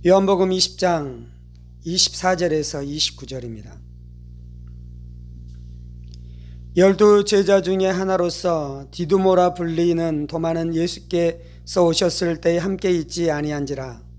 요한복음 20장 24절에서 29절입니다. 12 제자 중에 하나로서 디두모라 불리는 도마는 예수께서 오셨을 때에 함께 있지 아니한지라.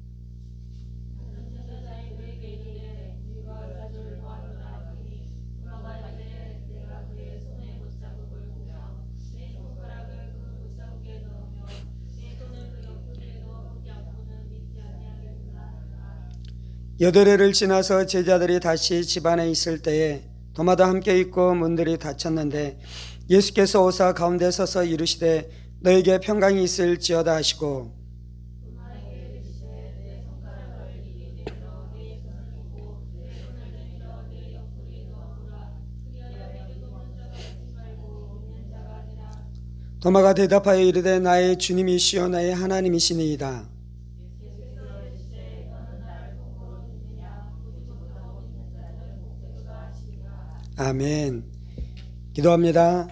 여덟 해를 지나서 제자들이 다시 집안에 있을 때에 도마도 함께 있고 문들이 닫혔는데 예수께서 오사 가운데 서서 이르시되 너에게 평강이 있을지어다 하시고 도마가 대답하여 이르되 나의 주님이시요 나의 하나님이시니이다. 아멘. 기도합니다.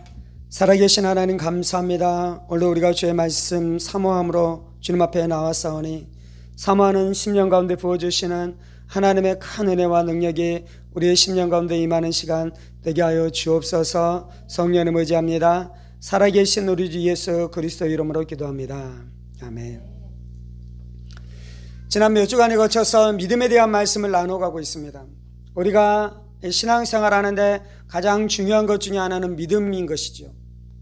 살아계신 하나님 감사합니다. 오늘 우리가 주의 말씀 사모함으로 주님 앞에 나왔사오니 사모하는 심령 가운데 부어주시는 하나님의 큰 은혜와 능력이 우리의 심령 가운데 임하는 시간 되게 하여 주옵소서. 성령님 의지합니다. 살아계신 우리 주 예수 그리스도 이름으로 기도합니다. 아멘. 지난 몇 주간에 거쳐서 믿음에 대한 말씀을 나눠가고 있습니다. 우리가 신앙생활 하는데 가장 중요한 것 중에 하나는 믿음인 것이죠.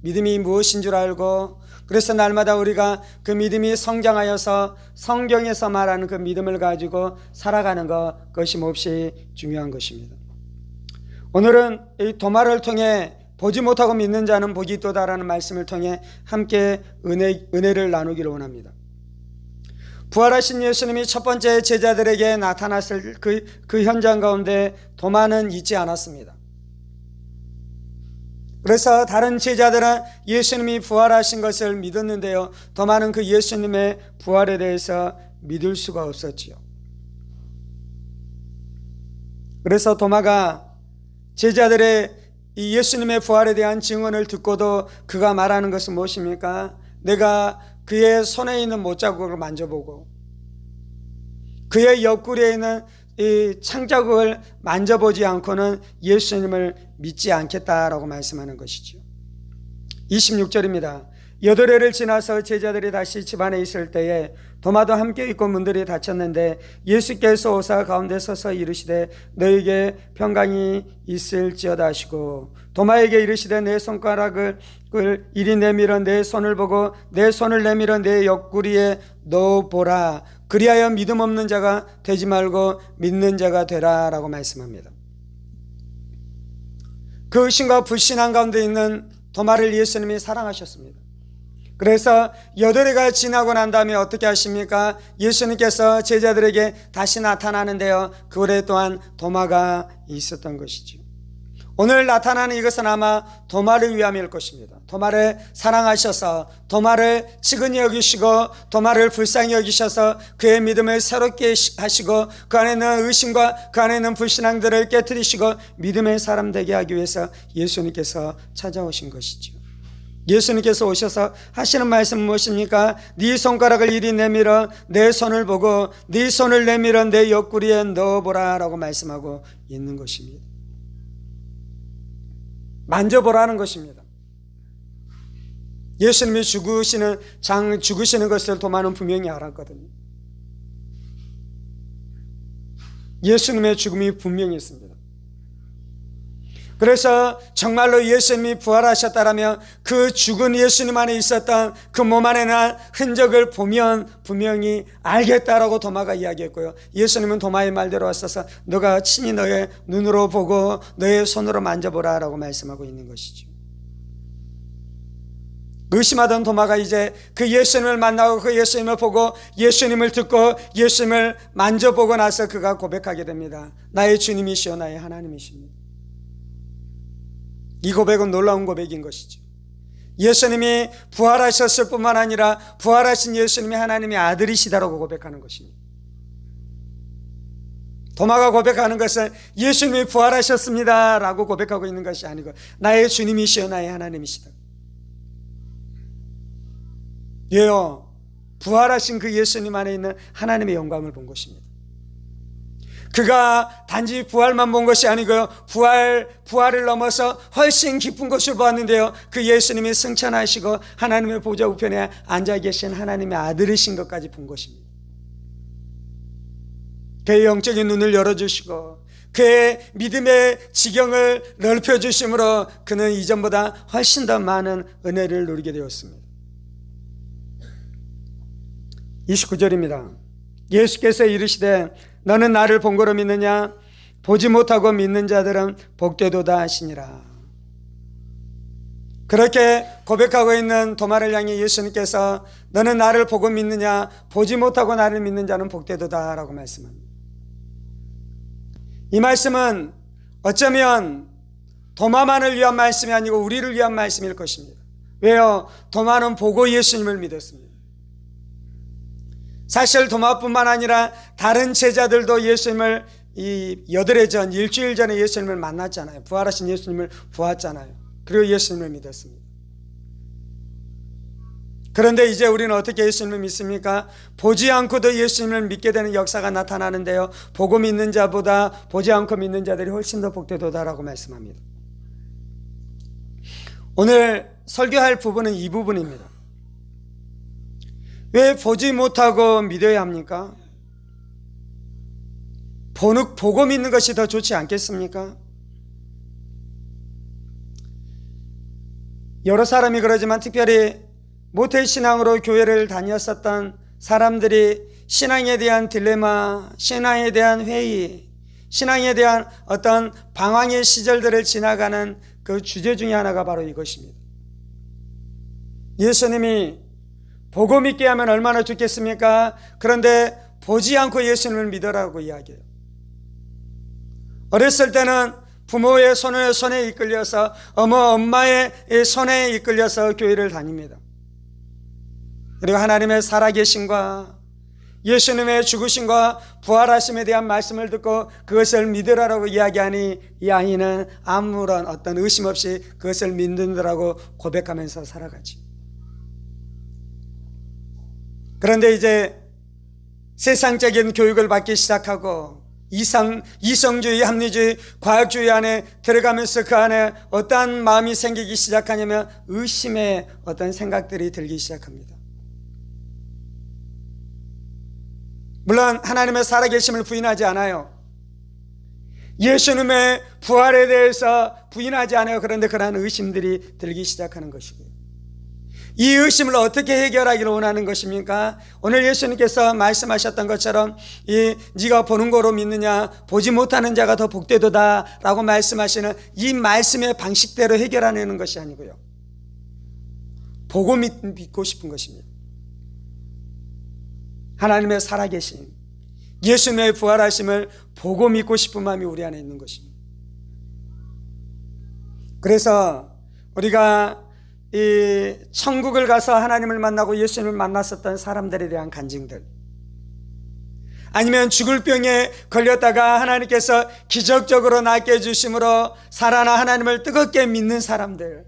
믿음이 무엇인 줄 알고 그래서 날마다 우리가 그 믿음이 성장하여서 성경에서 말하는 그 믿음을 가지고 살아가는 것, 그것이 몹시 중요한 것입니다. 오늘은 이 도마를 통해 보지 못하고 믿는 자는 복이 있도다라는 말씀을 통해 함께 은혜를 나누기를 원합니다. 부활하신 예수님이 첫 번째 제자들에게 나타났을 그 현장 가운데 도마는 있지 않았습니다. 그래서 다른 제자들은 예수님이 부활하신 것을 믿었는데요, 도마는 그 예수님의 부활에 대해서 믿을 수가 없었지요. 그래서 도마가 제자들의 이 예수님의 부활에 대한 증언을 듣고도 그가 말하는 것은 무엇입니까? 내가 그의 손에 있는 못자국을 만져보고 그의 옆구리에 있는 이 창자국을 만져보지 않고는 예수님을 믿지 않겠다라고 말씀하는 것이죠. 26절입니다. 여덟 해를 지나서 제자들이 다시 집안에 있을 때에 도마도 함께 있고 문들이 닫혔는데 예수께서 오사 가운데 서서 이르시되 너에게 평강이 있을지어다 하시고 도마에게 이르시되 내 손가락을 이리 내밀어 내 손을 보고 내 손을 내밀어 내 옆구리에 넣어보라. 그리하여 믿음 없는 자가 되지 말고 믿는 자가 되라 라고 말씀합니다. 그 의심과 불신앙 가운데 있는 도마를 예수님이 사랑하셨습니다. 그래서 여덟 해가 지나고 난 다음에 어떻게 하십니까? 예수님께서 제자들에게 다시 나타나는데요, 그 후에 또한 도마가 있었던 것이죠. 오늘 나타나는 이것은 아마 도마를 위함일 것입니다. 도마를 사랑하셔서 도마를 측은히 여기시고 도마를 불쌍히 여기셔서 그의 믿음을 새롭게 하시고 그 안에 있는 의심과 그 안에 있는 불신앙들을 깨트리시고 믿음의 사람 되게 하기 위해서 예수님께서 찾아오신 것이죠. 예수님께서 오셔서 하시는 말씀은 무엇입니까? 네 손가락을 이리 내밀어 내 손을 보고 네 손을 내밀어 내 옆구리에 넣어보라 라고 말씀하고 있는 것입니다. 만져보라는 것입니다. 예수님이 죽으시는 것을 도마는 분명히 알았거든요. 예수님의 죽음이 분명히 있습니다. 그래서 정말로 예수님이 부활하셨다라면 그 죽은 예수님 안에 있었던 그 몸 안에 난 흔적을 보면 분명히 알겠다라고 도마가 이야기했고요, 예수님은 도마의 말대로 왔어서 너가 친히 너의 눈으로 보고 너의 손으로 만져보라 라고 말씀하고 있는 것이죠. 의심하던 도마가 이제 그 예수님을 만나고 그 예수님을 보고 예수님을 듣고 예수님을 만져보고 나서 그가 고백하게 됩니다. 나의 주님이시여 나의 하나님이십니다. 이 고백은 놀라운 고백인 것이죠. 예수님이 부활하셨을 뿐만 아니라 부활하신 예수님이 하나님의 아들이시다라고 고백하는 것입니다. 도마가 고백하는 것은 예수님이 부활하셨습니다 라고 고백하고 있는 것이 아니고 나의 주님이시여 나의 하나님이시다. 예요, 부활하신 그 예수님 안에 있는 하나님의 영광을 본 것입니다. 그가 단지 부활만 본 것이 아니고요, 부활을 넘어서 훨씬 깊은 것을 보았는데요, 그 예수님이 승천하시고 하나님의 보좌 우편에 앉아 계신 하나님의 아들이신 것까지 본 것입니다. 그의 영적인 눈을 열어주시고 그의 믿음의 지경을 넓혀주심으로 그는 이전보다 훨씬 더 많은 은혜를 누리게 되었습니다. 29절입니다. 예수께서 이르시되 너는 나를 본 거로 믿느냐? 보지 못하고 믿는 자들은 복되도다 하시니라. 그렇게 고백하고 있는 도마를 향해 예수님께서 너는 나를 보고 믿느냐? 보지 못하고 나를 믿는 자는 복되도다 라고 말씀합니다. 이 말씀은 어쩌면 도마만을 위한 말씀이 아니고 우리를 위한 말씀일 것입니다. 왜요? 도마는 보고 예수님을 믿었습니다. 사실 도마뿐만 아니라 다른 제자들도 예수님을 여드레 전 일주일 전에 예수님을 만났잖아요. 부활하신 예수님을 보았잖아요. 그리고 예수님을 믿었습니다. 그런데 이제 우리는 어떻게 예수님을 믿습니까? 보지 않고도 예수님을 믿게 되는 역사가 나타나는데요, 보고 믿는 자보다 보지 않고 믿는 자들이 훨씬 더 복되도다라고 말씀합니다. 오늘 설교할 부분은 이 부분입니다. 왜 보지 못하고 믿어야 합니까? 보고 믿는 것이 더 좋지 않겠습니까? 여러 사람이 그러지만 특별히 모태신앙으로 교회를 다녔었던 사람들이 신앙에 대한 딜레마, 신앙에 대한 회의, 신앙에 대한 어떤 방황의 시절들을 지나가는 그 주제 중에 하나가 바로 이것입니다. 예수님이 보고 믿게 하면 얼마나 좋겠습니까? 그런데 보지 않고 예수님을 믿으라고 이야기해요. 어렸을 때는 부모의 손에 이끌려서 엄마의 손에 이끌려서 교회를 다닙니다. 그리고 하나님의 살아계심과 예수님의 죽으심과 부활하심에 대한 말씀을 듣고 그것을 믿으라고 이야기하니 이 아이는 아무런 어떤 의심 없이 그것을 믿는다라고 고백하면서 살아가지. 그런데 이제 세상적인 교육을 받기 시작하고 이성주의, 합리주의, 과학주의 안에 들어가면서 그 안에 어떠한 마음이 생기기 시작하냐면 의심의 어떤 생각들이 들기 시작합니다. 물론 하나님의 살아계심을 부인하지 않아요. 예수님의 부활에 대해서 부인하지 않아요. 그런데 그러한 의심들이 들기 시작하는 것이고요. 이 의심을 어떻게 해결하기를 원하는 것입니까? 오늘 예수님께서 말씀하셨던 것처럼 네가 보는 거로 믿느냐, 보지 못하는 자가 더 복되도다 라고 말씀하시는 이 말씀의 방식대로 해결하려는 것이 아니고요, 보고 믿고 싶은 것입니다. 하나님의 살아계심, 예수님의 부활하심을 보고 믿고 싶은 마음이 우리 안에 있는 것입니다. 그래서 우리가 이 천국을 가서 하나님을 만나고 예수님을 만났었던 사람들에 대한 간증들, 아니면 죽을 병에 걸렸다가 하나님께서 기적적으로 낫게 해주심으로 살아나 하나님을 뜨겁게 믿는 사람들,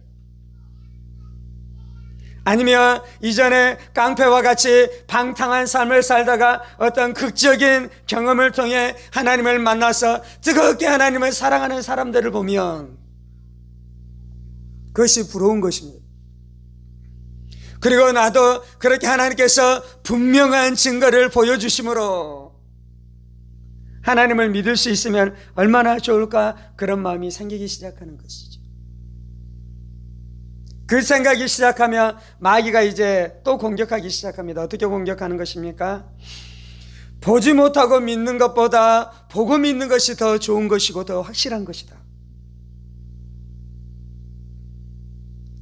아니면 이전에 깡패와 같이 방탕한 삶을 살다가 어떤 극적인 경험을 통해 하나님을 만나서 뜨겁게 하나님을 사랑하는 사람들을 보면 그것이 부러운 것입니다. 그리고 나도 그렇게 하나님께서 분명한 증거를 보여주심으로 하나님을 믿을 수 있으면 얼마나 좋을까, 그런 마음이 생기기 시작하는 것이죠. 그 생각이 시작하면 마귀가 이제 또 공격하기 시작합니다. 어떻게 공격하는 것입니까? 보지 못하고 믿는 것보다 보고 믿는 것이 더 좋은 것이고 더 확실한 것이다.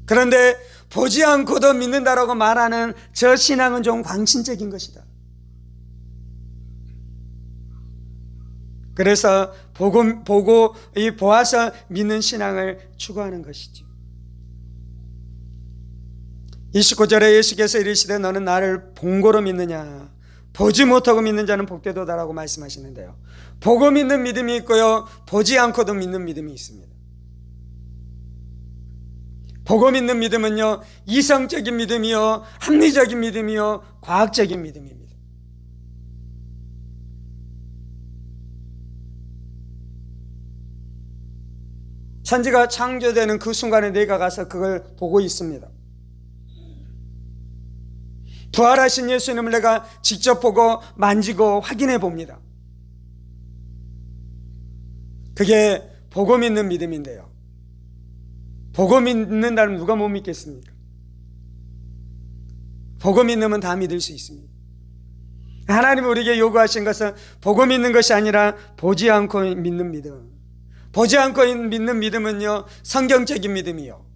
그런데 보지 않고도 믿는다라고 말하는 저 신앙은 좀 광신적인 것이다. 그래서 보아서 믿는 신앙을 추구하는 것이죠. 29절에 예수께서 이르시되 너는 나를 본 거로 믿느냐, 보지 못하고 믿는 자는 복되도다라고 말씀하시는데요, 보고 믿는 믿음이 있고요, 보지 않고도 믿는 믿음이 있습니다. 보고 믿는 믿음은요, 이성적인 믿음이요, 합리적인 믿음이요, 과학적인 믿음입니다. 천지가 창조되는 그 순간에 내가 가서 그걸 보고 있습니다. 부활하신 예수님을 내가 직접 보고 만지고 확인해 봅니다. 그게 보고 믿는 믿음인데요. 보고 믿는다면 누가 못 믿겠습니까? 보고 믿으면 다 믿을 수 있습니다. 하나님이 우리에게 요구하신 것은 보고 믿는 것이 아니라 보지 않고 믿는 믿음. 보지 않고 믿는 믿음은요, 성경적인 믿음이요,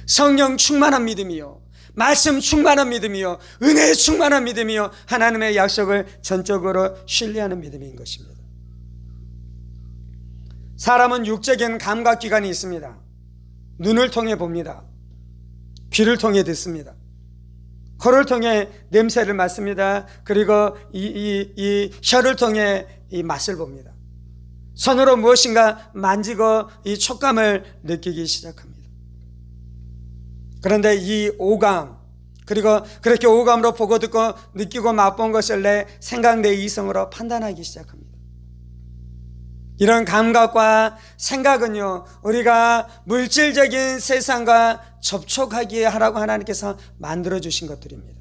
성령 충만한 믿음이요, 말씀 충만한 믿음이요, 은혜 충만한 믿음이요, 하나님의 약속을 전적으로 신뢰하는 믿음인 것입니다. 사람은 육적인 감각기관이 있습니다. 눈을 통해 봅니다. 귀를 통해 듣습니다. 코를 통해 냄새를 맡습니다. 그리고 이 혀를 통해 이 맛을 봅니다. 손으로 무엇인가 만지고 이 촉감을 느끼기 시작합니다. 그런데 이 오감, 그리고 그렇게 오감으로 보고 듣고 느끼고 맛본 것을 내 생각, 내 이성으로 판단하기 시작합니다. 이런 감각과 생각은요, 우리가 물질적인 세상과 접촉하게 하라고 하나님께서 만들어 주신 것들입니다.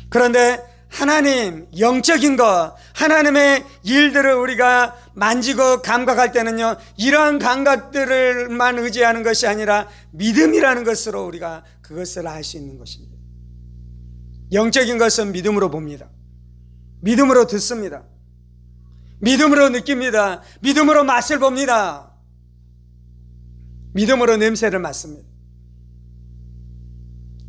그런데 하나님, 영적인 것, 하나님의 일들을 우리가 만지고 감각할 때는요, 이러한 감각들을만 의지하는 것이 아니라 믿음이라는 것으로 우리가 그것을 알 수 있는 것입니다. 영적인 것은 믿음으로 봅니다. 믿음으로 듣습니다. 믿음으로 느낍니다. 믿음으로 맛을 봅니다. 믿음으로 냄새를 맡습니다.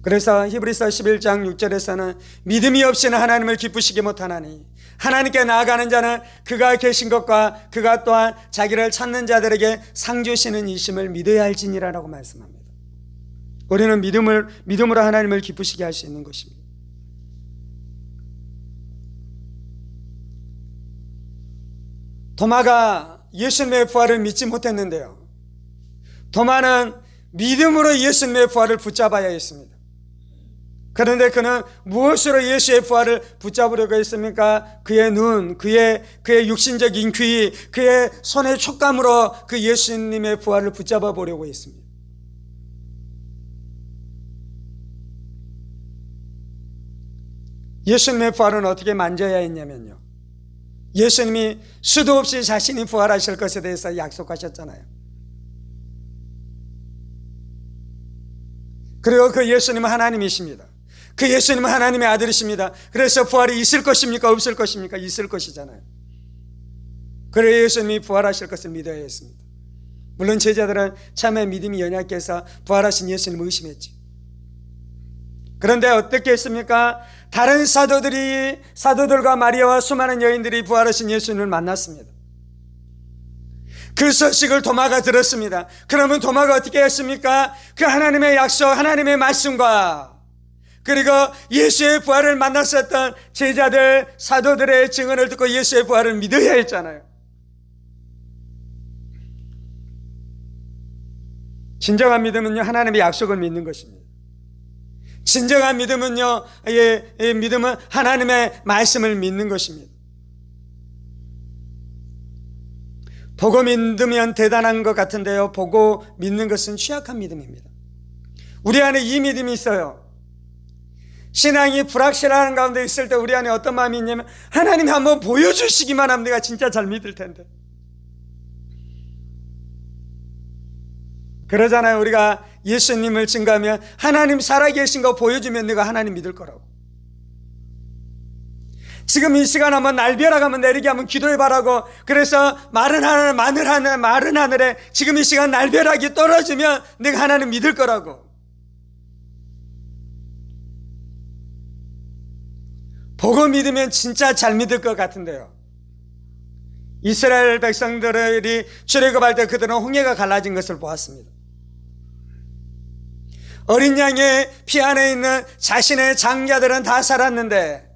그래서 히브리서 11장 6절에서는 믿음이 없이는 하나님을 기쁘시게 못하나니 하나님께 나아가는 자는 그가 계신 것과 그가 또한 자기를 찾는 자들에게 상 주시는 이심을 믿어야 할지니라라고 말씀합니다. 우리는 믿음으로 하나님을 기쁘시게 할 수 있는 것입니다. 도마가 예수님의 부활을 믿지 못했는데요, 도마는 믿음으로 예수님의 부활을 붙잡아야 했습니다. 그런데 그는 무엇으로 예수의 부활을 붙잡으려고 했습니까? 그의 눈, 그의 육신적인 귀, 그의 손의 촉감으로 그 예수님의 부활을 붙잡아 보려고 했습니다. 예수님의 부활은 어떻게 만져야 했냐면요, 예수님이 수도 없이 자신이 부활하실 것에 대해서 약속하셨잖아요. 그리고 그 예수님은 하나님이십니다. 그 예수님은 하나님의 아들이십니다. 그래서 부활이 있을 것입니까? 없을 것입니까? 있을 것이잖아요. 그래서 예수님이 부활하실 것을 믿어야 했습니다. 물론 제자들은 참에 믿음이 연약해서 부활하신 예수님을 의심했죠. 그런데 어떻게 했습니까? 다른 사도들과 마리아와 수많은 여인들이 부활하신 예수님을 만났습니다. 그 소식을 도마가 들었습니다. 그러면 도마가 어떻게 했습니까? 그 하나님의 약속, 하나님의 말씀과 그리고 예수의 부활을 만났었던 제자들, 사도들의 증언을 듣고 예수의 부활을 믿어야 했잖아요. 진정한 믿음은요, 하나님의 약속을 믿는 것입니다. 진정한 믿음은요, 믿음은 하나님의 말씀을 믿는 것입니다. 보고 믿으면 대단한 것 같은데요, 보고 믿는 것은 취약한 믿음입니다. 우리 안에 이 믿음이 있어요. 신앙이 불확실한 가운데 있을 때 우리 안에 어떤 마음이 있냐면, 하나님이 한번 보여주시기만 하면 내가 진짜 잘 믿을 텐데. 그러잖아요. 우리가 예수님을 증거하면 하나님 살아계신 거 보여주면 내가 하나님 믿을 거라고. 지금 이 시간 한번 날벼락 한번 내리게 한번 기도해 바라고, 그래서 마른 하늘에 지금 이 시간 날벼락이 떨어지면 내가 하나님 믿을 거라고. 보고 믿으면 진짜 잘 믿을 것 같은데요. 이스라엘 백성들이 출애굽할 때 그들은 홍해가 갈라진 것을 보았습니다. 어린 양의 피 안에 있는 자신의 장자들은 다 살았는데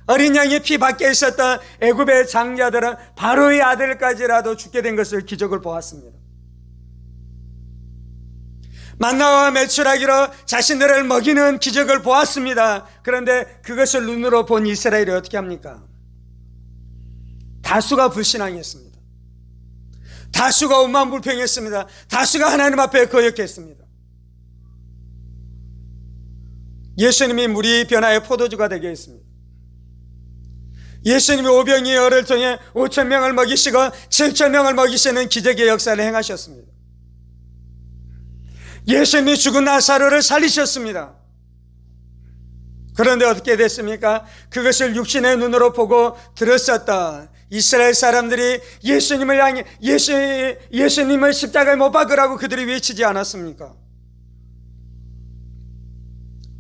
어린 양의 피 밖에 있었던 애굽의 장자들은 바로의 아들까지라도 죽게 된 것을 기적을 보았습니다. 만나와 메추라기로 자신들을 먹이는 기적을 보았습니다. 그런데 그것을 눈으로 본 이스라엘이 어떻게 합니까? 다수가 불신앙했습니다. 다수가 오만불평했습니다. 다수가 하나님 앞에 거역했습니다. 예수님이 물이 변화의 포도주가 되게 했습니다. 예수님이 오병이의 열을 통해 5,000명을 먹이시고 7,000명을 먹이시는 기적의 역사를 행하셨습니다. 예수님이 죽은 나사로를 살리셨습니다. 그런데 어떻게 됐습니까? 그것을 육신의 눈으로 보고 들었었던 이스라엘 사람들이 예수님을 향해 예수님을 십자가에 못 박으라고 그들이 외치지 않았습니까?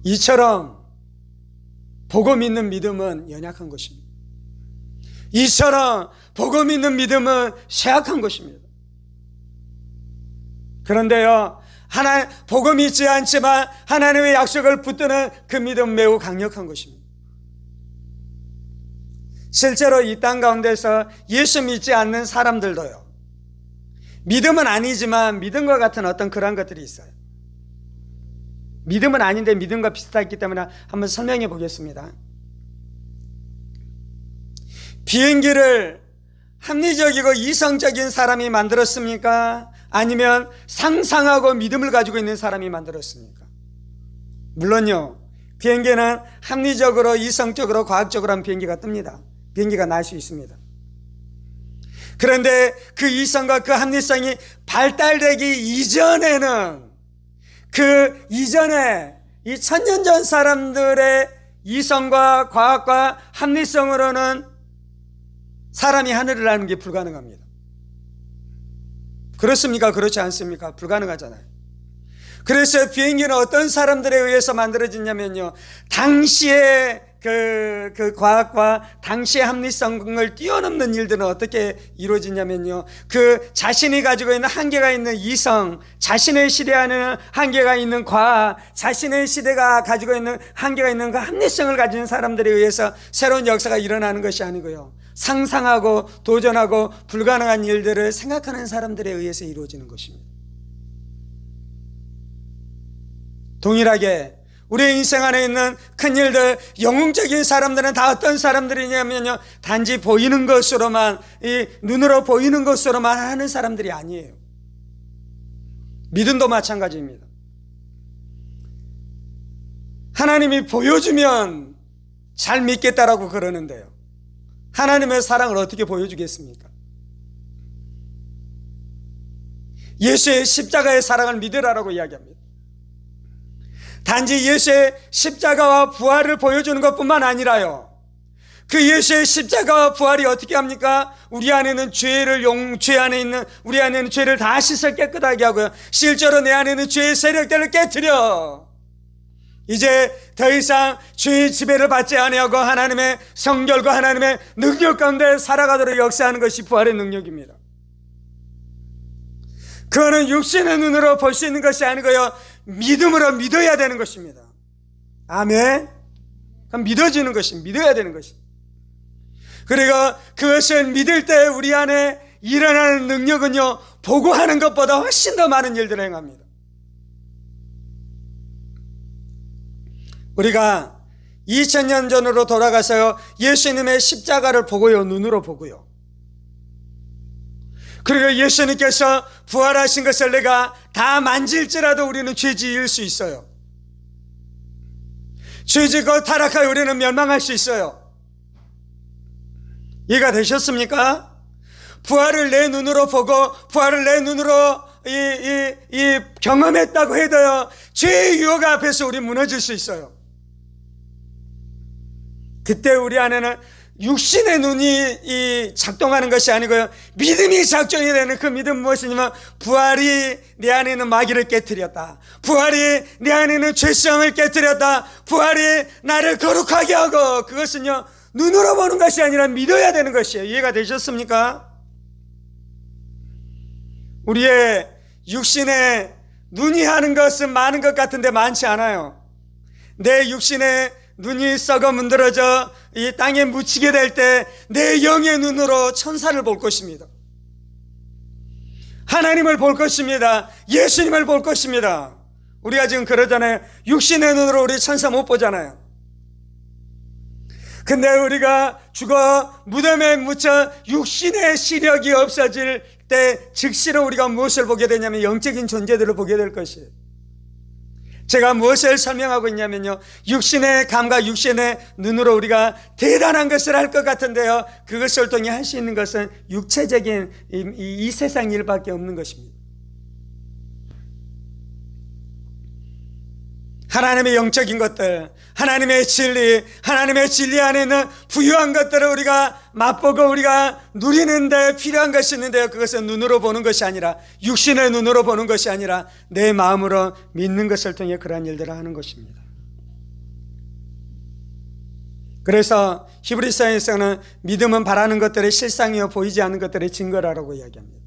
이처럼 보고 믿는 믿음은 연약한 것입니다. 이처럼 보고 믿는 믿음은 쇠약한 것입니다. 그런데요, 보고 믿지 않지만 하나님의 약속을 붙드는 그 믿음은 매우 강력한 것입니다. 실제로 이 땅 가운데서 예수 믿지 않는 사람들도요, 믿음은 아니지만 믿음과 같은 어떤 그런 것들이 있어요. 믿음은 아닌데 믿음과 비슷하기 때문에 한번 설명해 보겠습니다. 비행기를 합리적이고 이성적인 사람이 만들었습니까? 아니면 상상하고 믿음을 가지고 있는 사람이 만들었습니까? 물론요, 비행기는 합리적으로 이성적으로 과학적으로 하면 비행기가 뜹니다. 비행기가 날 수 있습니다. 그런데 그 이성과 그 합리성이 발달되기 이전에는, 그 이전에 이 천년 전 사람들의 이성과 과학과 합리성으로는 사람이 하늘을 나는 게 불가능합니다. 그렇습니까? 그렇지 않습니까? 불가능하잖아요. 그래서 비행기는 어떤 사람들에 의해서 만들어졌냐면요, 당시의 그 과학과 당시의 합리성을 뛰어넘는 일들은 어떻게 이루어지냐면요, 그 자신이 가지고 있는 한계가 있는 이성, 자신의 시대에는 한계가 있는 과학, 자신의 시대가 가지고 있는 한계가 있는 그 합리성을 가진 사람들에 의해서 새로운 역사가 일어나는 것이 아니고요, 상상하고 도전하고 불가능한 일들을 생각하는 사람들에 의해서 이루어지는 것입니다. 동일하게 우리의 인생 안에 있는 큰 일들, 영웅적인 사람들은 다 어떤 사람들이냐면요, 단지 보이는 것으로만, 이 눈으로 보이는 것으로만 하는 사람들이 아니에요. 믿음도 마찬가지입니다. 하나님이 보여주면 잘 믿겠다라고 그러는데요, 하나님의 사랑을 어떻게 보여주겠습니까? 예수의 십자가의 사랑을 믿으라라고 이야기합니다. 단지 예수의 십자가와 부활을 보여주는 것뿐만 아니라요, 그 예수의 십자가와 부활이 어떻게 합니까? 우리 안에는 죄 안에 있는 우리 안에는 죄를 다 씻어 깨끗하게 하고요, 실제로 내 안에는 죄의 세력들을 깨트려 이제 더 이상 죄의 지배를 받지 아니하고 하나님의 성결과 하나님의 능력 가운데 살아가도록 역사하는 것이 부활의 능력입니다. 그거는 육신의 눈으로 볼 수 있는 것이 아니고요, 믿음으로 믿어야 되는 것입니다. 아멘. 그럼 믿어지는 것입니다. 믿어야 되는 것입니다. 그리고 그것을 믿을 때 우리 안에 일어나는 능력은요, 보고 하는 것보다 훨씬 더 많은 일들을 행합니다. 우리가 2000년 전으로 돌아가서요, 예수님의 십자가를 보고요, 눈으로 보고요, 그리고 예수님께서 부활하신 것을 내가 다 만질지라도 우리는 죄 지을 수 있어요. 죄 짓고 타락하여 우리는 멸망할 수 있어요. 이해가 되셨습니까? 부활을 내 눈으로 보고 부활을 내 눈으로 경험했다고 해도요, 죄의 유혹 앞에서 우리 무너질 수 있어요. 그때 우리 안에는 육신의 눈이 작동하는 것이 아니고요, 믿음이 작동이 되는 그 믿음은 무엇이냐면, 부활이 내 안에 있는 마귀를 깨뜨렸다, 부활이 내 안에 있는 죄성을 깨뜨렸다, 부활이 나를 거룩하게 하고, 그것은요, 눈으로 보는 것이 아니라 믿어야 되는 것이에요. 이해가 되셨습니까? 우리의 육신의 눈이 하는 것은 많은 것 같은데 많지 않아요. 내 육신의 눈이 썩어 문드러져 이 땅에 묻히게 될 때 내 영의 눈으로 천사를 볼 것입니다. 하나님을 볼 것입니다. 예수님을 볼 것입니다. 우리가 지금 그러잖아요. 육신의 눈으로 우리 천사 못 보잖아요. 근데 우리가 죽어 무덤에 묻혀 육신의 시력이 없어질 때 즉시로 우리가 무엇을 보게 되냐면 영적인 존재들을 보게 될 것이에요. 제가 무엇을 설명하고 있냐면요, 육신의 감각, 육신의 눈으로 우리가 대단한 것을 할 것 같은데요, 그것을 통해 할 수 있는 것은 육체적인 이 세상 일밖에 없는 것입니다. 하나님의 영적인 것들, 하나님의 진리 안에 있는 부유한 것들을 우리가 맛보고 우리가 누리는데 필요한 것이 있는데요, 그것은 눈으로 보는 것이 아니라, 육신의 눈으로 보는 것이 아니라 내 마음으로 믿는 것을 통해 그러한 일들을 하는 것입니다. 그래서 히브리서에서는 믿음은 바라는 것들의 실상이요 보이지 않는 것들의 증거라고 이야기합니다.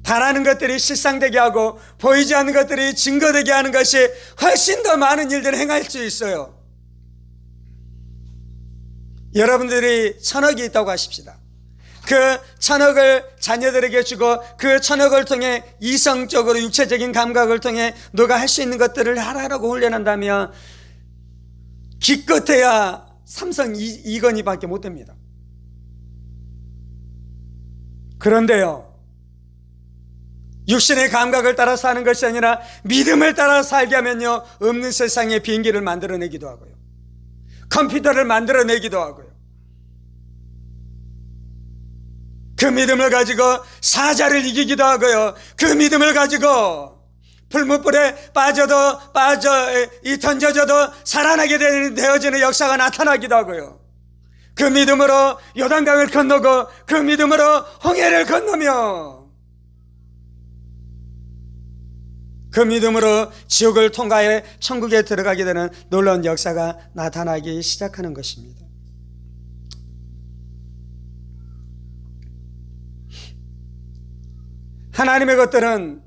바라는 것들이 실상되게 하고 보이지 않는 것들이 증거되게 하는 것이 훨씬 더 많은 일들을 행할 수 있어요. 여러분들이 1,000억이 있다고 하십시다. 그 1,000억을 자녀들에게 주고 그 1,000억을 통해 이성적으로 육체적인 감각을 통해 너가 할 수 있는 것들을 하라고 훈련한다면 기껏해야 삼성 이건희밖에 못 됩니다. 그런데요, 육신의 감각을 따라 사는 것이 아니라 믿음을 따라 살게 하면요, 없는 세상에 비행기를 만들어내기도 하고요, 컴퓨터를 만들어내기도 하고요, 그 믿음을 가지고 사자를 이기기도 하고요, 그 믿음을 가지고 풀무불에 던져져도 살아나게 되어지는 역사가 나타나기도 하고요, 그 믿음으로 요단강을 건너고 그 믿음으로 홍해를 건너며 그 믿음으로 지옥을 통과해 천국에 들어가게 되는 놀라운 역사가 나타나기 시작하는 것입니다. 하나님의 것들은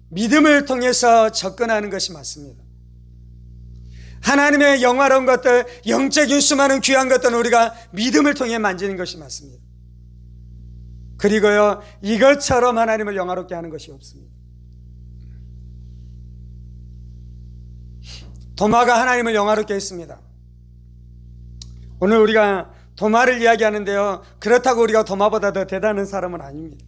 믿음을 통해서 접근하는 것이 맞습니다. 하나님의 영화로운 것들, 영적인 수많은 귀한 것들은 우리가 믿음을 통해 만지는 것이 맞습니다. 그리고요, 이것처럼 하나님을 영화롭게 하는 것이 없습니다. 도마가 하나님을 영화롭게 했습니다. 오늘 우리가 도마를 이야기하는데요, 그렇다고 우리가 도마보다 더 대단한 사람은 아닙니다.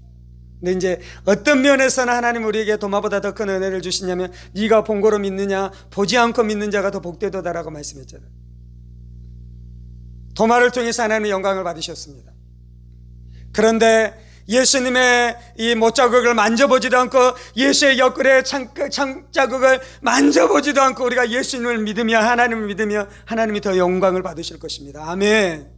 근데 이제 어떤 면에서는 하나님 우리에게 도마보다 더 큰 은혜를 주시냐면, 네가 본 거로 믿느냐 보지 않고 믿는 자가 더 복되도다라고 말씀했잖아요. 도마를 통해서 하나님의 영광을 받으셨습니다. 그런데 예수님의 이 못자국을 만져보지도 않고 예수의 옆구리의 창자국을 만져보지도 않고 우리가 예수님을 믿으며 하나님을 믿으며 하나님이 더 영광을 받으실 것입니다. 아멘.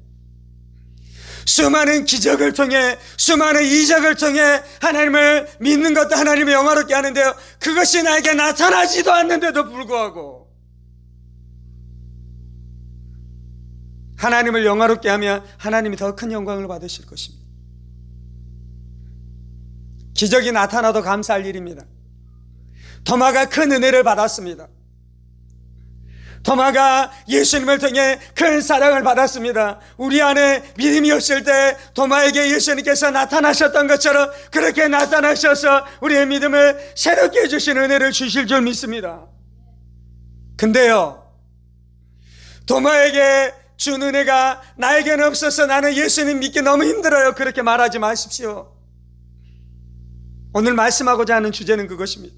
수많은 기적을 통해, 수많은 이적을 통해 하나님을 믿는 것도 하나님을 영화롭게 하는데요, 그것이 나에게 나타나지도 않는데도 불구하고 하나님을 영화롭게 하면 하나님이 더 큰 영광을 받으실 것입니다. 기적이 나타나도 감사할 일입니다. 도마가 큰 은혜를 받았습니다. 도마가 예수님을 통해 큰 사랑을 받았습니다. 우리 안에 믿음이 없을 때 도마에게 예수님께서 나타나셨던 것처럼 그렇게 나타나셔서 우리의 믿음을 새롭게 해주신 은혜를 주실 줄 믿습니다. 근데요, 도마에게 준 은혜가 나에게는 없어서 나는 예수님 믿기 너무 힘들어요, 그렇게 말하지 마십시오. 오늘 말씀하고자 하는 주제는 그것입니다.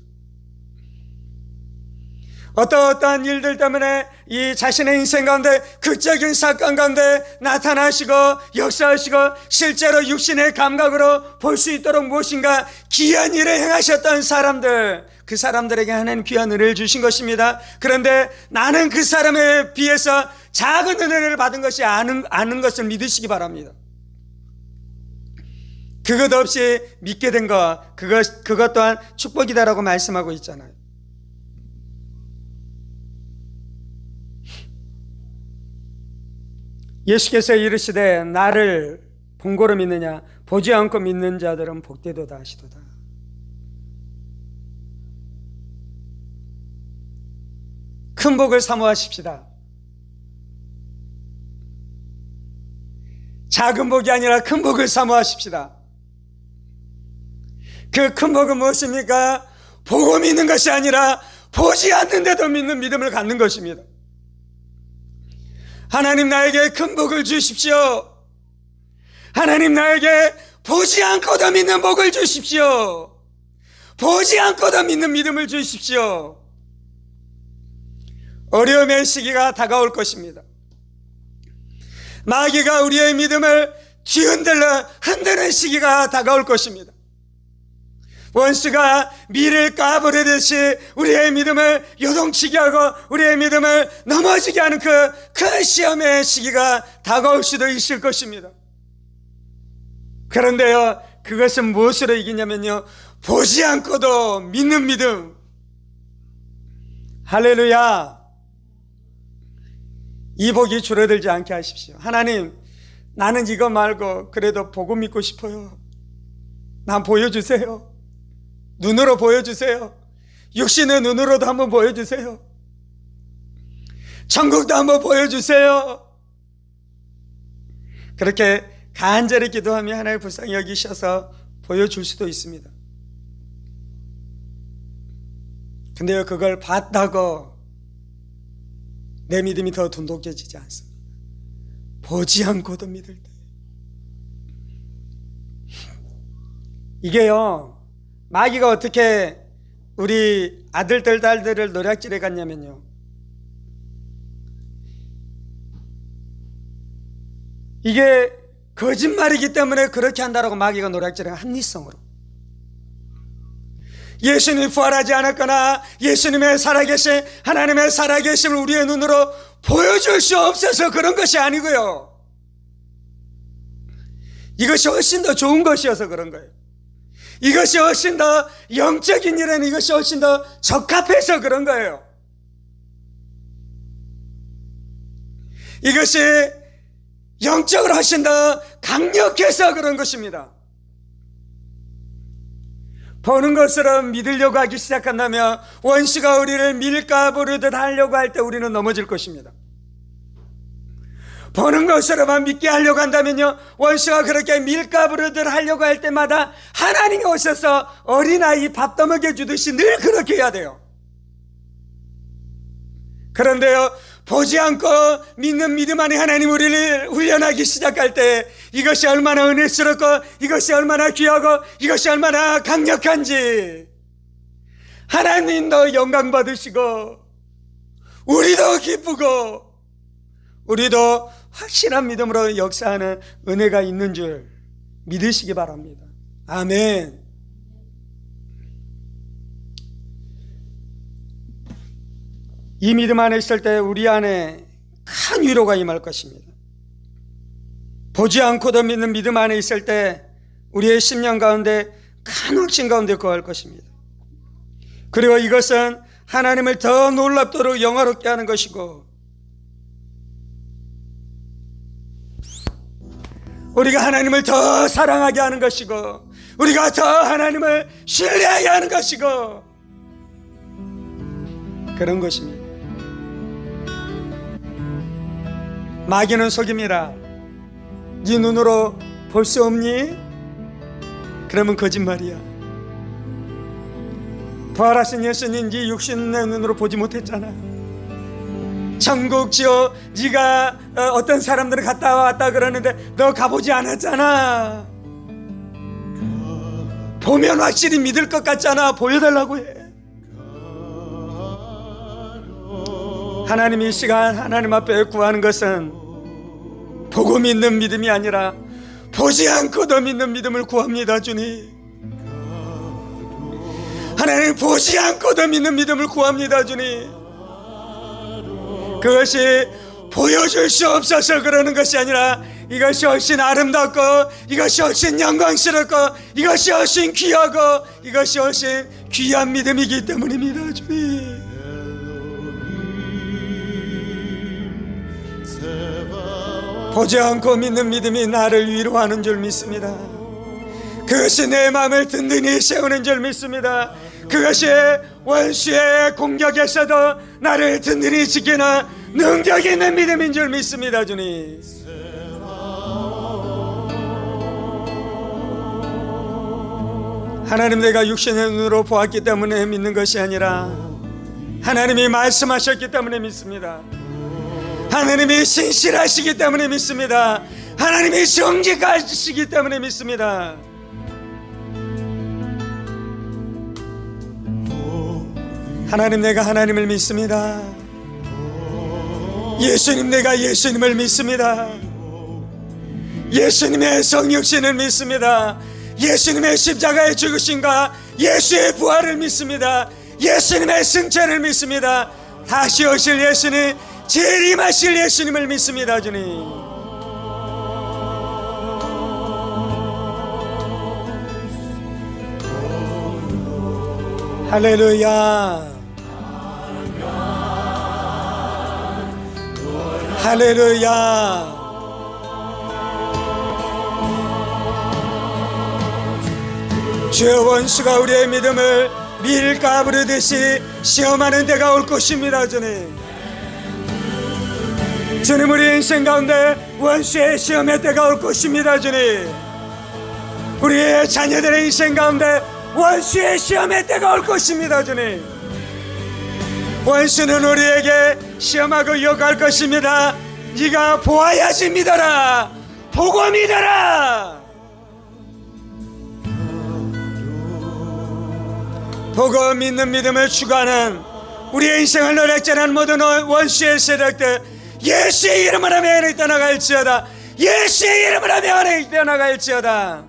어떠한 일들 때문에 이 자신의 인생 가운데 극적인 사건 가운데 나타나시고 역사하시고 실제로 육신의 감각으로 볼 수 있도록 무엇인가 귀한 일을 행하셨던 사람들, 그 사람들에게 하나님 귀한 은혜를 주신 것입니다. 그런데 나는 그 사람에 비해서 작은 은혜를 받은 것이 아는 것을 믿으시기 바랍니다. 그것 없이 믿게 된 것, 그것 또한 축복이다라고 말씀하고 있잖아요. 예수께서 이르시되 나를 본고로 믿느냐 보지 않고 믿는 자들은 복되도다 하시도다. 큰 복을 사모하십시다. 작은 복이 아니라 큰 복을 사모하십시다. 그 큰 복은 무엇입니까? 보고 믿는 것이 아니라 보지 않는데도 믿는 믿음을 갖는 것입니다. 하나님 나에게 큰 복을 주십시오. 하나님 나에게 보지 않고도 믿는 복을 주십시오. 보지 않고도 믿는 믿음을 주십시오. 어려움의 시기가 다가올 것입니다. 마귀가 우리의 믿음을 뒤흔들러 흔드는 시기가 다가올 것입니다. 원수가 밀을 까부르듯이 우리의 믿음을 요동치게 하고 우리의 믿음을 넘어지게 하는 그 시험의 시기가 다가올 수도 있을 것입니다. 그런데요, 그것은 무엇으로 이기냐면요, 보지 않고도 믿는 믿음. 할렐루야. 이 복이 줄어들지 않게 하십시오. 하나님, 나는 이거 말고 그래도 보고 믿고 싶어요. 난 보여주세요. 눈으로 보여주세요. 육신의 눈으로도 한번 보여주세요. 천국도 한번 보여주세요. 그렇게 간절히 기도하며 하나님의 불쌍히 여기셔서 보여줄 수도 있습니다. 근데요, 그걸 봤다고 내 믿음이 더 돈독해지지 않습니다. 보지 않고도 믿을 때. 이게요, 마귀가 어떻게 우리 아들들 딸들을 노략질해 갔냐면요, 이게 거짓말이기 때문에 그렇게 한다라고 마귀가 노략질해 합리성으로. 예수님이 부활하지 않았거나 예수님의 살아계신 하나님의 살아계심을 우리의 눈으로 보여줄 수 없어서 그런 것이 아니고요, 이것이 훨씬 더 좋은 것이어서 그런 거예요. 이것이 훨씬 더 영적인 일에는 이것이 훨씬 더 적합해서 그런 거예요. 이것이 영적으로 훨씬 더 강력해서 그런 것입니다. 보는 것으로 믿으려고 하기 시작한다면 원수가 우리를 밀가 부르듯 하려고 할 때 우리는 넘어질 것입니다. 보는 것으로만 믿게 하려고 한다면요, 원수가 그렇게 밀가 부르듯 하려고 할 때마다 하나님이 오셔서 어린아이 밥 떠먹여 주듯이 늘 그렇게 해야 돼요. 그런데요, 보지 않고 믿는 믿음 안에 하나님 우리를 훈련하기 시작할 때 이것이 얼마나 은혜스럽고 이것이 얼마나 귀하고 이것이 얼마나 강력한지 하나님도 영광 받으시고 우리도 기쁘고 우리도 확실한 믿음으로 역사하는 은혜가 있는 줄 믿으시기 바랍니다. 아멘. 이 믿음 안에 있을 때 우리 안에 큰 위로가 임할 것입니다. 보지 않고도 믿는 믿음 안에 있을 때 우리의 심령 가운데 큰 확신 가운데 거할 것입니다. 그리고 이것은 하나님을 더 놀랍도록 영화롭게 하는 것이고 우리가 하나님을 더 사랑하게 하는 것이고 우리가 더 하나님을 신뢰하게 하는 것이고 그런 것입니다. 마귀는 속임이라. 네 눈으로 볼 수 없니? 그러면 거짓말이야. 부활하신 예수님 네 육신의 눈으로 보지 못했잖아. 천국 지어 네가 어떤 사람들은 갔다 왔다 그러는데 너 가보지 않았잖아. 보면 확실히 믿을 것 같잖아. 보여달라고 해. 하나님이 이 시간 하나님 앞에 구하는 것은 보고 믿는 믿음이 아니라 보지 않고도 믿는 믿음을 구합니다. 주님, 하나님 보지 않고도 믿는 믿음을 구합니다. 주님, 그것이 보여줄 수 없어서 그러는 것이 아니라 이것이 훨씬 아름답고 이것이 훨씬 영광스럽고 이것이 훨씬 귀하고 이것이 훨씬 귀한 믿음이기 때문입니다. 주님, 보지 않고 믿는 믿음이 나를 위로하는 줄 믿습니다. 그것이 내 마음을 든든히 세우는 줄 믿습니다. 그것이 원수의 공격에서도 나를 든든히 지키는 능력 있는 믿음인 줄 믿습니다. 주님, 하나님, 내가 육신의 눈으로 보았기 때문에 믿는 것이 아니라 하나님이 말씀하셨기 때문에 믿습니다. 하나님이 신실하시기 때문에 믿습니다. 하나님이 정직하시기 때문에 믿습니다. 하나님, 내가 하나님을 믿습니다. 예수님, 내가 예수님을 믿습니다. 예수님의 성육신을 믿습니다. 예수님의 십자가의 죽으심과 예수의 부활을 믿습니다. 예수님의 승천을 믿습니다. 다시 오실 예수님, 재림하실 예수님을 믿습니다. 주님, 할렐루야, 할렐루야. 주의 원수가 우리의 믿음을 밀가 부르듯이 시험하는 때가 올 것입니다. 주님, 주님, 우리 인생 가운데 원수의 시험의 때가 올 것입니다. 주님, 우리의 자녀들의 인생 가운데 원수의 시험의 때가 올 것입니다. 주님, 원수는 우리에게 시험하고 유혹할 것입니다. 네가 보아야지 믿어라, 보고 믿어라. 보고 믿는 믿음을 추구하는 우리의 인생을 노력자는 모든 원수의 세력들 예수의 이름으로 명하여 떠나갈지어다. 예수의 이름으로 명하여 떠나갈지어다.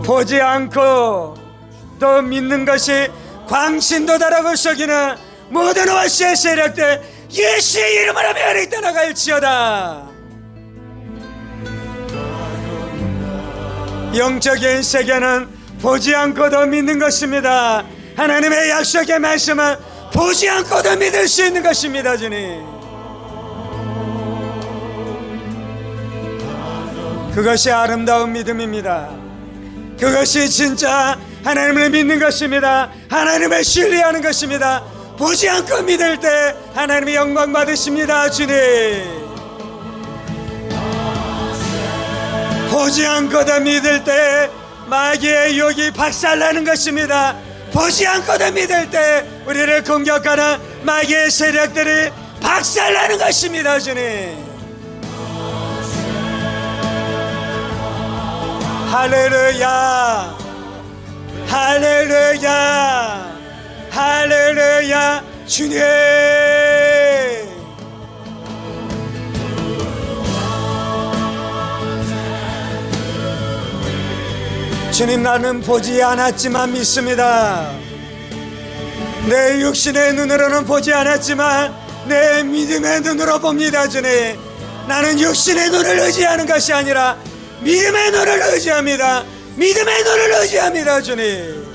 보지 않고 또 믿는 것이 광신도다라고 속이는 모든 원수의 세력들 예수의 이름으로 명하여 떠나갈지어다. 영적인 세계는 보지 않고도 믿는 것입니다. 하나님의 약속의 말씀은 보지 않고도 믿을 수 있는 것입니다. 주님, 그것이 아름다운 믿음입니다. 그것이 진짜 하나님을 믿는 것입니다. 하나님을 신뢰하는 것입니다. 보지 않고 믿을 때 하나님의 영광 받으십니다. 주님, 보지 않고도 믿을 때 마귀의 유혹이 박살나는 것입니다. 보지 않고도 믿을 때 우리를 공격하는 마귀의 세력들이 박살나는 것입니다. 주님, 할렐루야, 할렐루야, 할렐루야. 주님, 주님, 나는 보지 않았지만 믿습니다. 내 육신의 눈으로는 보지 않았지만 내 믿음의 눈으로 봅니다. 주님, 나는 육신의 눈을 의지하는 것이 아니라 믿음의 눈을 의지합니다. 믿음의 눈을 의지합니다. 주님,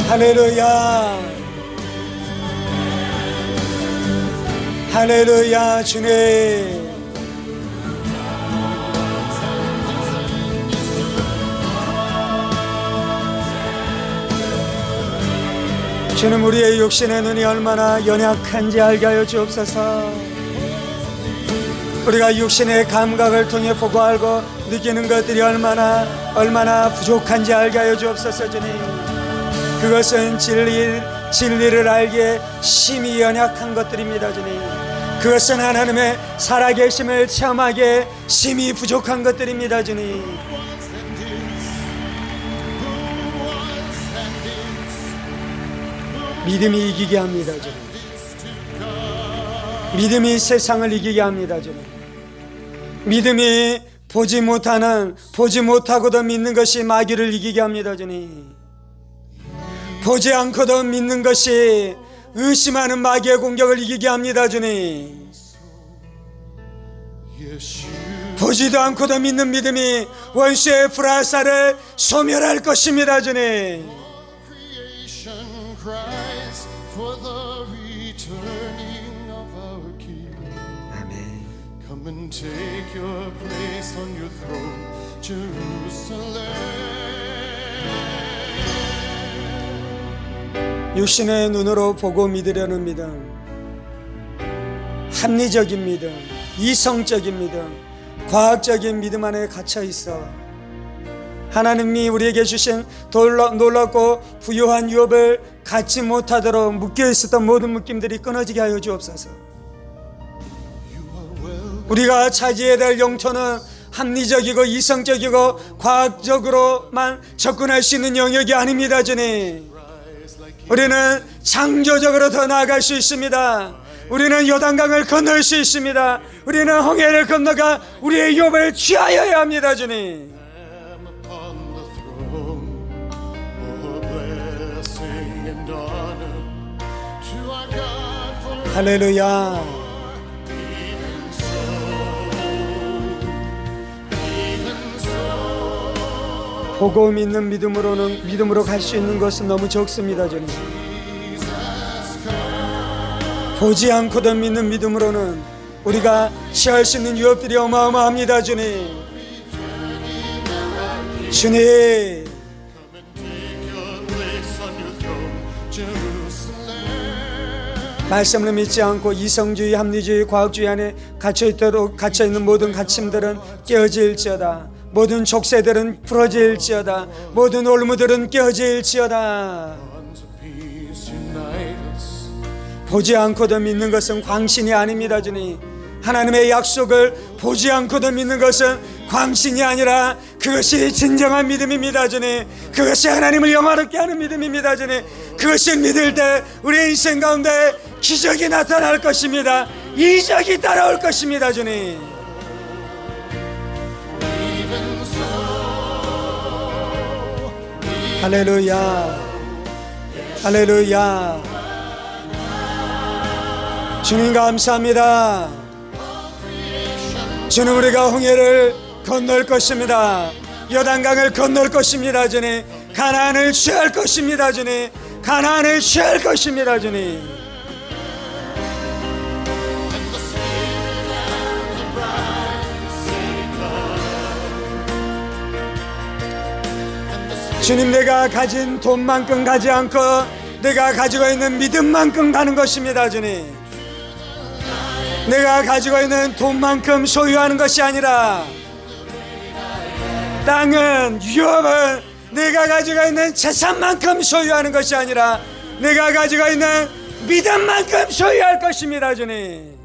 할렐루야, 할렐루야. 주님, 주님, 우리의 육신의 눈이 얼마나 연약한지 알게 하여 주옵소서. 우리가 육신의 감각을 통해 보고 알고 느끼는 것들이 얼마나 부족한지 알게 하여 주옵소서. 주님, 그것은 진리를 알기에 심히 연약한 것들입니다. 주님, 그것은 하나님의 살아계심을 체험하기에 심히 부족한 것들입니다. 주님, 믿음이 이기게 합니다. 주님, 믿음이 세상을 이기게 합니다. 주님, 믿음이 보지 못하고도 믿는 것이 마귀를 이기게 합니다. 주님, 보지 않고도 믿는 것이 의심하는 마귀의 공격을 이기게 합니다. 주님, 보지도 않고도 믿는 믿음이 원수의 불화살을 소멸할 것입니다. 주님, 아멘. Come and take your place on your throne, Jerusalem. 육신의 눈으로 보고 믿으려는 믿음, 합리적인 믿음, 이성적인 믿음, 과학적인 믿음 안에 갇혀 있어 하나님이 우리에게 주신 놀랍고 부유한 유업을 갖지 못하도록 묶여있었던 모든 묶임들이 끊어지게 하여 주옵소서. 우리가 차지해야 될 영토는 합리적이고 이성적이고 과학적으로만 접근할 수 있는 영역이 아닙니다. 주님, 우리는 창조적으로 더 나아갈 수 있습니다. 우리는 요단강을 건널 수 있습니다. 우리는 홍해를 건너가 우리의 유업을 취하여야 합니다. 주님, 할렐루야. 보고 믿는 믿음으로 갈 수 있는 것은 너무 적습니다. 주님, 보지 않고도 믿는 믿음으로는 우리가 취할 수 있는 유업들이 어마어마합니다. 주님, 주님, 말씀을 믿지 않고 이성주의, 합리주의, 과학주의 안에 갇혀있는 모든 갇힘들은 깨어질지어다. 모든 족쇄들은 풀어질지어다. 모든 올무들은 깨어질지어다. 보지 않고도 믿는 것은 광신이 아닙니다. 주님, 하나님의 약속을 보지 않고도 믿는 것은 광신이 아니라 그것이 진정한 믿음입니다. 주님, 그것이 하나님을 영화롭게 하는 믿음입니다. 주님, 그것을 믿을 때 우리의 인생 가운데 기적이 나타날 것입니다. 이적이 따라올 것입니다. 주님, 할렐루야, 할렐루야. 주님 감사합니다. 주님, 우리가 홍해를 건널 것입니다. 요단강을 건널 것입니다. 주님, 가나안을 취할 것입니다. 주님, 가나안을 취할 것입니다. 주님, 주님, 내가 가진 돈만큼 가지 않고 내가 가지고 있는 믿음만큼 가는 것입니다. 주님, 내가 가지고 있는 돈만큼 소유하는 것이 아니라 땅은, 유업은 내가 가지고 있는 재산만큼 소유하는 것이 아니라 내가 가지고 있는 믿음만큼 소유할 것입니다. 주님,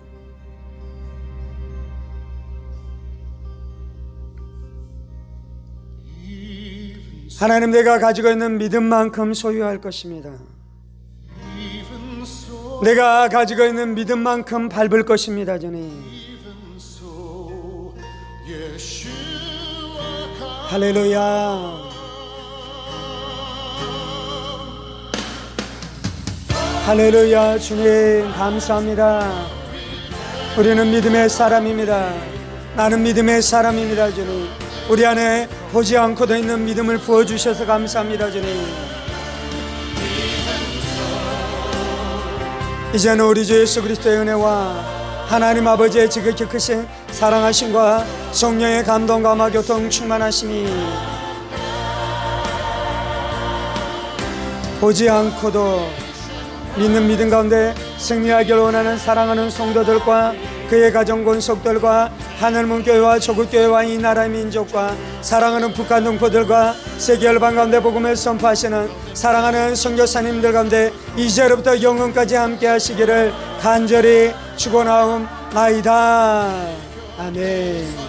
하나님, 내가 가지고 있는 믿음만큼 소유할 것입니다. 내가 가지고 있는 믿음만큼 밟을 것입니다. 주님, 할렐루야, 할렐루야. 주님 감사합니다. 우리는 믿음의 사람입니다. 나는 믿음의 사람입니다. 주님, 우리 안에 보지 않고도 있는 믿음을 부어주셔서 감사합니다. 주님, 이제는 우리 주 예수 그리스도의 은혜와 하나님 아버지의 지극히 크신 사랑하심과 성령의 감동과 교통 충만하심이 보지 않고도 믿는 믿음 가운데 승리하기를 원하는 사랑하는 성도들과 그의 가정 권속들과 하늘문교회와 조국교회와 이 나라의 민족과 사랑하는 북한 동포들과 세계 열방 가운데 복음을 선포하시는 사랑하는 선교사님들 가운데 이제로부터 영원까지 함께 하시기를 간절히 축원하옵나이다. 아멘.